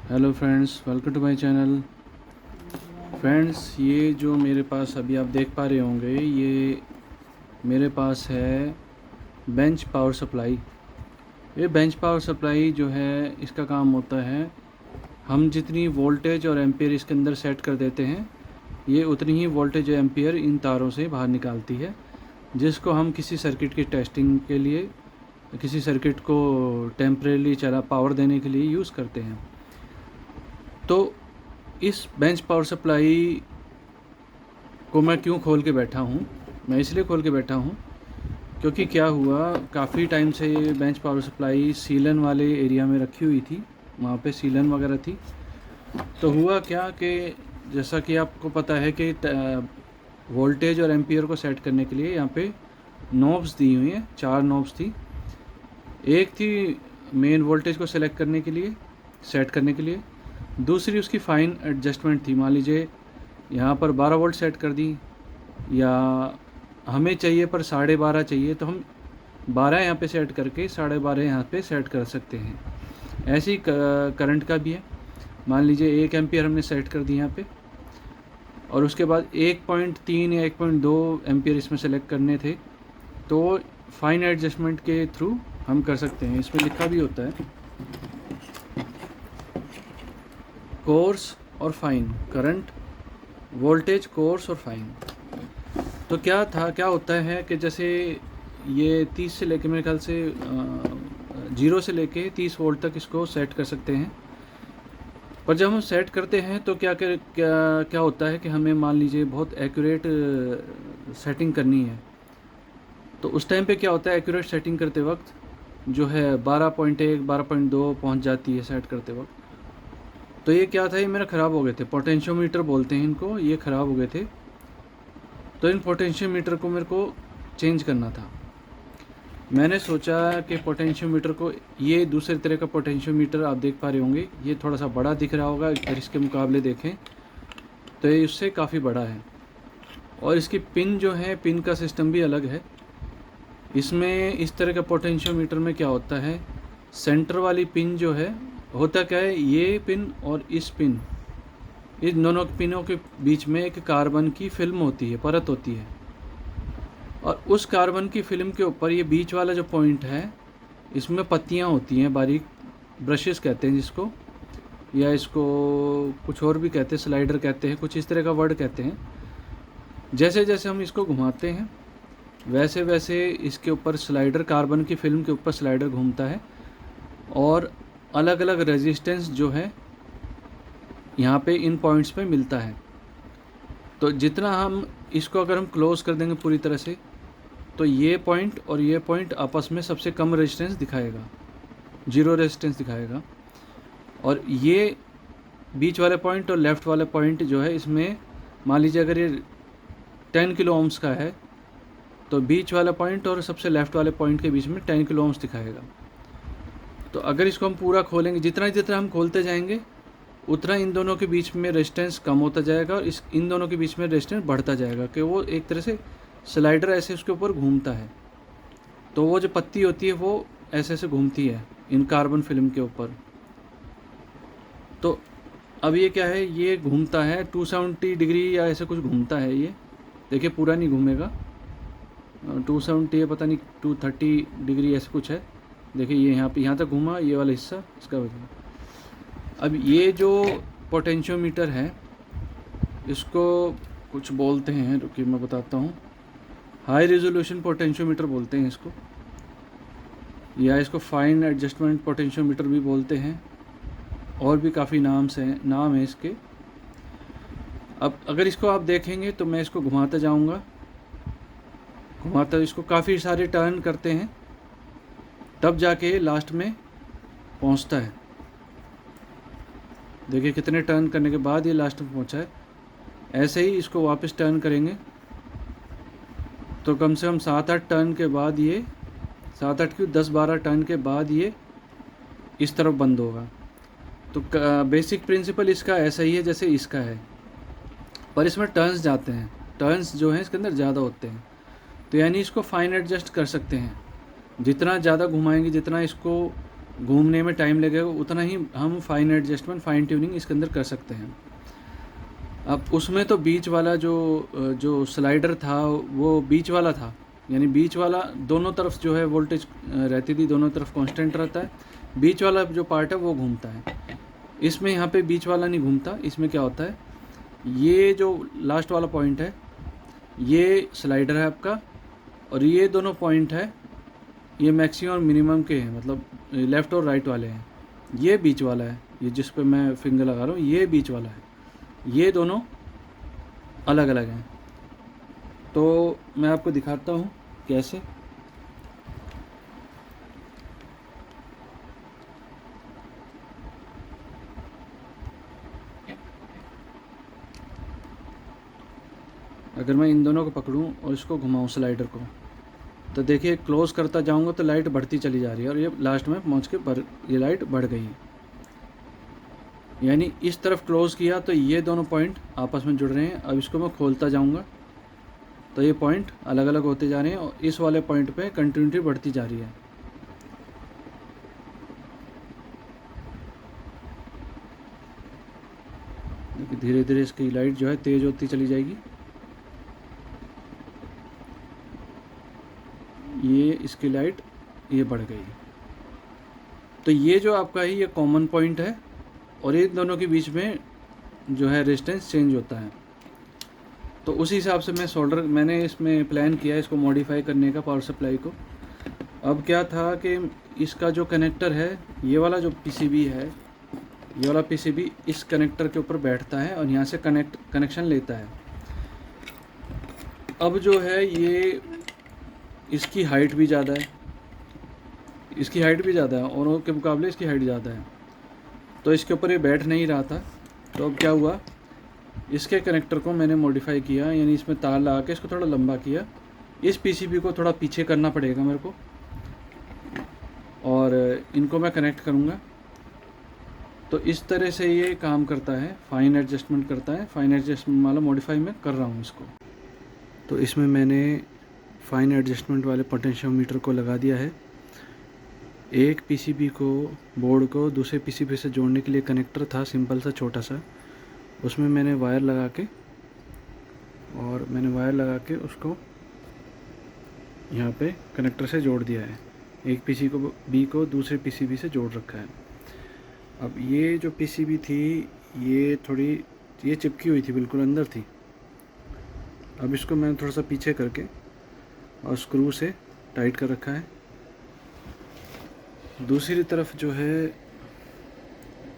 Hello friends, welcome to my channel. Friends, ये जो मेरे पास अभी आप देख पा रहे होंगे, ये मेरे पास है बेंच पावर सप्लाई। ये बेंच पावर सप्लाई जो है, इसका काम होता है, हम जितनी वोल्टेज और एम्पियर इसके अंदर सेट कर देते हैं, ये उतनी ही वोल्टेज और एम्पियर इन तारों से बाहर निकालती है, जिसको हम किसी सर्किट की टेस्टिंग के लिए, किसी सर्किट को टेम्परेली पावर देने के लिए यूज़ करते हैं। तो इस बेंच पावर सप्लाई को मैं क्यों खोल के बैठा हूँ? मैं इसलिए खोल के बैठा हूँ क्योंकि क्या हुआ, काफ़ी टाइम से ये बेंच पावर सप्लाई सीलन वाले एरिया में रखी हुई थी, वहाँ पे सीलन वगैरह थी। तो हुआ क्या कि जैसा कि आपको पता है कि वोल्टेज और एम्पियर को सेट करने के लिए यहाँ पे नॉब्स दी हुई हैं, 4 नॉब्स थी। एक थी मेन वोल्टेज को सेलेक्ट करने के लिए, सेट करने के लिए। दूसरी उसकी फ़ाइन एडजस्टमेंट थी। मान लीजिए यहाँ पर 12 वोल्ट सेट कर दी, या हमें चाहिए पर 12.5 चाहिए, तो हम 12 यहाँ पे सेट करके 12.5 यहाँ पे सेट कर सकते हैं। ऐसी करंट का भी है। मान लीजिए 1 एम्पियर हमने सेट कर दी यहाँ पे, और उसके बाद 1.3 या 1.2 एम्पियर इसमें सेलेक्ट करने थे, तो फाइन एडजस्टमेंट के थ्रू हम कर सकते हैं। इसमें लिखा भी होता है कोर्स और फाइन, करंट, वोल्टेज, कोर्स और फाइन। तो क्या होता है कि जैसे ये 30 से लेके, मेरे ख्याल से 0 से लेके 30 वोल्ट तक इसको सेट कर सकते हैं। पर जब हम सेट करते हैं तो क्या होता है कि हमें मान लीजिए बहुत एक्यूरेट सेटिंग करनी है। तो उस टाइम पे क्या होता है, एक्यूरेट सेटिंग करते वक्त जो है 12.1 12.2 पहुंच जाती है सेट करते वक्त। तो ये क्या था, ये मेरा ख़राब हो गए थे, पोटेंशियोमीटर बोलते हैं इनको, ये ख़राब हो गए थे। तो इन पोटेंशियोमीटर को मेरे को चेंज करना था। मैंने सोचा कि पोटेंशियोमीटर को, ये दूसरे तरह का पोटेंशियोमीटर आप देख पा रहे होंगे, ये थोड़ा सा बड़ा दिख रहा होगा, अगर इसके मुकाबले देखें तो ये उससे काफ़ी बड़ा है। और इसकी पिन जो है, पिन का सिस्टम भी अलग है। इसमें इस तरह का पोटेंशियोमीटर में क्या होता है, सेंटर वाली पिन जो है, होता क्या है, ये पिन और इस पिन, इन दोनों पिनों के बीच में एक कार्बन की फिल्म होती है, परत होती है। और उस कार्बन की फिल्म के ऊपर ये बीच वाला जो पॉइंट है, इसमें पत्तियां होती हैं, बारीक ब्रशेस कहते हैं जिसको, या इसको कुछ और भी कहते हैं, स्लाइडर कहते हैं, कुछ इस तरह का वर्ड कहते हैं। जैसे जैसे हम इसको घुमाते हैं, वैसे वैसे इसके ऊपर स्लाइडर, कार्बन की फिल्म के ऊपर स्लाइडर घूमता है, और अलग अलग रेजिस्टेंस जो है यहाँ पे इन पॉइंट्स पे मिलता है। तो जितना हम इसको, अगर हम क्लोज़ कर देंगे पूरी तरह से, तो ये पॉइंट और ये पॉइंट आपस में सबसे कम रेजिस्टेंस दिखाएगा, 0 रेजिस्टेंस दिखाएगा। और ये बीच वाले पॉइंट और लेफ़्ट वाले पॉइंट जो है, इसमें मान लीजिए अगर ये 10 किलो ओम्स का है, तो बीच वाला पॉइंट और सबसे लेफ़्ट वाले पॉइंट के बीच में 10 किलो ओम्स दिखाएगा। तो अगर इसको हम पूरा खोलेंगे, जितना जितना हम खोलते जाएंगे, उतना इन दोनों के बीच में रेजिस्टेंस कम होता जाएगा, और इन दोनों के बीच में रेजिस्टेंस बढ़ता जाएगा, कि वो एक तरह से स्लाइडर ऐसे उसके ऊपर घूमता है। तो वो जो पत्ती होती है वो ऐसे ऐसे घूमती है इन कार्बन फिल्म के ऊपर। तो अब ये क्या है, ये घूमता है 270 डिग्री या ऐसे कुछ घूमता है। ये देखिए पूरा नहीं घूमेगा, 270 है, पता नहीं 230 डिग्री ऐसे कुछ है। देखिए ये यहाँ पे, यहाँ तक घूमा, ये वाला हिस्सा इसका वजह। अब ये जो पोटेंशियोमीटर है, इसको कुछ बोलते हैं, रुकिए मैं बताता हूँ, हाई रेजोल्यूशन पोटेंशियोमीटर बोलते हैं इसको, या इसको फाइन एडजस्टमेंट पोटेंशियोमीटर भी बोलते हैं, और भी काफ़ी नाम है इसके। अब अगर इसको आप देखेंगे तो मैं इसको घुमाता जाऊंगा, इसको काफ़ी सारे टर्न करते हैं, तब जाके लास्ट में पहुंचता है। देखिए कितने टर्न करने के बाद ये लास्ट में पहुंचा है। ऐसे ही इसको वापस टर्न करेंगे तो कम से कम 7-8 टर्न के बाद ये, 7-8 क्यों 10-12 टर्न के बाद ये इस तरफ बंद होगा। तो बेसिक प्रिंसिपल इसका ऐसा ही है जैसे इसका है, पर इसमें टर्न्स जाते हैं, टर्न्स जो हैं इसके अंदर ज़्यादा होते हैं। तो यानी इसको फाइन एडजस्ट कर सकते हैं, जितना ज़्यादा घुमाएंगे, जितना इसको घूमने में टाइम लगेगा उतना ही हम फाइन एडजस्टमेंट, फाइन ट्यूनिंग इसके अंदर कर सकते हैं। अब उसमें तो बीच वाला जो स्लाइडर था वो बीच वाला था, यानी बीच वाला दोनों तरफ जो है वोल्टेज रहती थी, दोनों तरफ कांस्टेंट रहता है। बीच वाला जो पार्ट है वो घूमता है। इसमें यहाँ पे बीच वाला नहीं घूमता। इसमें क्या होता है, ये जो लास्ट वाला पॉइंट है ये स्लाइडर है आपका, और ये दोनों पॉइंट है ये मैक्सिमम और मिनिमम के हैं, मतलब लेफ़्ट और राइट वाले हैं। ये बीच वाला है, ये जिस पे मैं फिंगर लगा रहा हूँ ये बीच वाला है। ये दोनों अलग अलग हैं। तो मैं आपको दिखाता हूँ कैसे। अगर मैं इन दोनों को पकड़ूँ और इसको घुमाऊँ स्लाइडर को, तो देखिए क्लोज़ करता जाऊँगा तो लाइट बढ़ती चली जा रही है, और ये लास्ट में पहुँच के ये लाइट बढ़ गई। यानी इस तरफ क्लोज़ किया तो ये दोनों पॉइंट आपस में जुड़ रहे हैं। अब इसको मैं खोलता जाऊँगा तो ये पॉइंट अलग अलग होते जा रहे हैं, और इस वाले पॉइंट पे कंटिन्यूटी बढ़ती जा रही है। देखिए धीरे धीरे इसकी लाइट जो है तेज़ होती चली जाएगी। ये इसकी लाइट ये बढ़ गई। तो ये जो आपका है ये कॉमन पॉइंट है, और इन दोनों के बीच में जो है रेजिस्टेंस चेंज होता है। तो उसी हिसाब से मैंने इसमें प्लान किया इसको मॉडिफाई करने का, पावर सप्लाई को। अब क्या था कि इसका जो कनेक्टर है, ये वाला जो पीसीबी है, ये वाला पीसीबी इस कनेक्टर के ऊपर बैठता है और यहाँ से कनेक्शन लेता है। अब जो है ये इसकी हाइट भी ज़्यादा है, इसकी हाइट भी ज़्यादा है, औरों के मुकाबले इसकी हाइट ज़्यादा है। तो इसके ऊपर ये बैठ नहीं रहा था। तो अब क्या हुआ, इसके कनेक्टर को मैंने मॉडिफाई किया, यानी इसमें तार लगा के इसको थोड़ा लंबा किया। इस पीसीबी को थोड़ा पीछे करना पड़ेगा मेरे को, और इनको मैं कनेक्ट करूँगा। तो इस तरह से ये काम करता है, फाइन एडजस्टमेंट करता है। फाइन एडजस्टमेंट वाला मॉडिफाई मैं कर रहा हूँ इसको। तो इसमें मैंने फाइन एडजस्टमेंट वाले पोटेंशियोमीटर को लगा दिया है। एक पीसीबी को, बोर्ड को दूसरे पीसीबी से जोड़ने के लिए कनेक्टर था सिंपल सा छोटा सा, उसमें मैंने वायर लगा के उसको यहाँ पे कनेक्टर से जोड़ दिया है। एक पीसीबी को दूसरे पीसीबी से जोड़ रखा है। अब ये जो पीसीबी थी ये चिपकी हुई थी, बिल्कुल अंदर थी। अब इसको मैंने थोड़ा सा पीछे करके और स्क्रू से टाइट कर रखा है। दूसरी तरफ जो है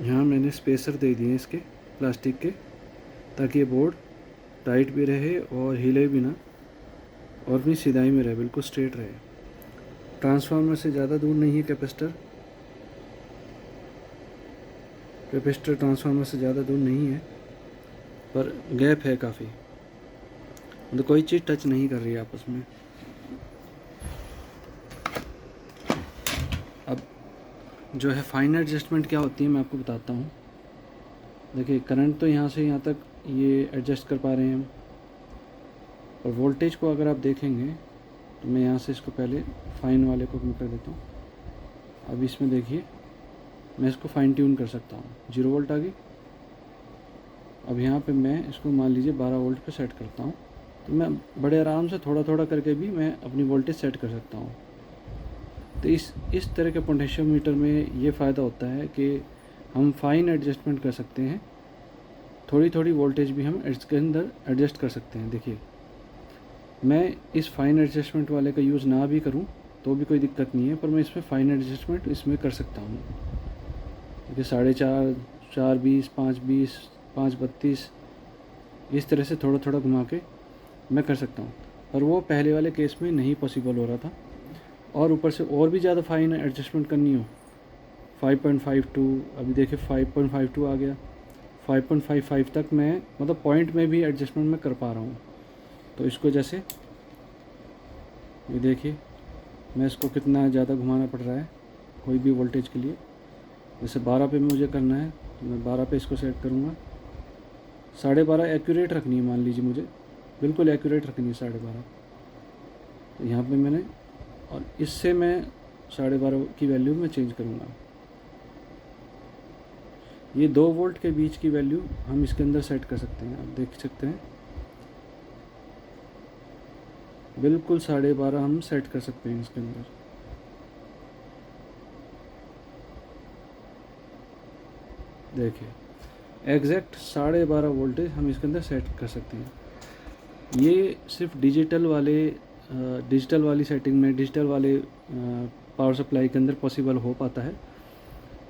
यहाँ मैंने स्पेसर दे दिए इसके प्लास्टिक के, ताकि ये बोर्ड टाइट भी रहे और हिले भी ना, और अपनी सीधाई में रहे, बिल्कुल स्ट्रेट रहे। ट्रांसफार्मर से ज़्यादा दूर नहीं है कैपेसिटर ट्रांसफार्मर से ज़्यादा दूर नहीं है, पर गैप है काफ़ी, मतलब कोई चीज़ टच नहीं कर रही है आपस में। अब जो है फाइन एडजस्टमेंट क्या होती है मैं आपको बताता हूँ। देखिए करंट तो यहाँ से यहाँ तक ये एडजस्ट कर पा रहे हैं हम, और वोल्टेज को अगर आप देखेंगे तो मैं यहाँ से इसको पहले फाइन वाले को कम कर देता हूँ। अब इसमें देखिए मैं इसको फाइन ट्यून कर सकता हूँ। 0 वोल्ट आ गई। अब यहाँ पे मैं इसको मान लीजिए 12 वोल्ट पे सेट करता हूँ, तो मैं बड़े आराम से थोड़ा थोड़ा करके भी मैं अपनी वोल्टेज सेट कर सकता हूँ। तो इस तरह के पोटेंशियोमीटर में ये फ़ायदा होता है कि हम फाइन एडजस्टमेंट कर सकते हैं। थोड़ी थोड़ी वोल्टेज भी हम इसके अंदर एडजस्ट कर सकते हैं। देखिए मैं इस फाइन एडजस्टमेंट वाले का यूज़ ना भी करूं तो भी कोई दिक्कत नहीं है, पर मैं इसमें फ़ाइन एडजस्टमेंट इसमें कर सकता हूं। देखिए 4.5, 4.20, 5.20, 5.32 इस तरह से थोड़ा थोड़ा घुमा के मैं कर सकता हूँ, पर वो पहले वाले केस में नहीं पॉसिबल हो रहा था। और ऊपर से और भी ज़्यादा फाइन एडजस्टमेंट करनी हो 5.52, अभी देखिए 5.52 आ गया, 5.55 तक मैं मतलब पॉइंट में भी एडजस्टमेंट मैं कर पा रहा हूँ। तो इसको जैसे ये देखिए मैं इसको कितना ज़्यादा घुमाना पड़ रहा है कोई भी वोल्टेज के लिए। जैसे 12 पे मुझे करना है तो मैं 12 पे इसको सेट करूँगा। 12.5 एक्यूरेट रखनी है, मान लीजिए मुझे बिल्कुल एक्यूरेट रखनी है 12.5। तो यहाँ पे मैंने, और इससे मैं 12.5 की वैल्यू में चेंज करूँगा। ये 2 वोल्ट के बीच की वैल्यू हम इसके अंदर सेट कर सकते हैं। आप देख सकते हैं बिल्कुल 12.5 हम सेट कर सकते हैं इसके अंदर। देखिए एग्जैक्ट 12.5 वोल्टेज हम इसके अंदर सेट कर सकते हैं। ये सिर्फ डिजिटल वाली सेटिंग में, डिजिटल वाले पावर सप्लाई के अंदर पॉसिबल हो पाता है,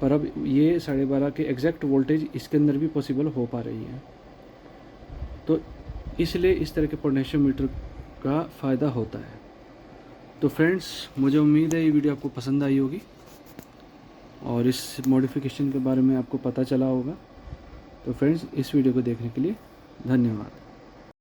पर अब ये 12.5 के एग्जैक्ट वोल्टेज इसके अंदर भी पॉसिबल हो पा रही है। तो इसलिए इस तरह के पोटेंशियोमीटर का फ़ायदा होता है। तो फ्रेंड्स, मुझे उम्मीद है ये वीडियो आपको पसंद आई होगी और इस मॉडिफिकेशन के बारे में आपको पता चला होगा। तो फ्रेंड्स, इस वीडियो को देखने के लिए धन्यवाद।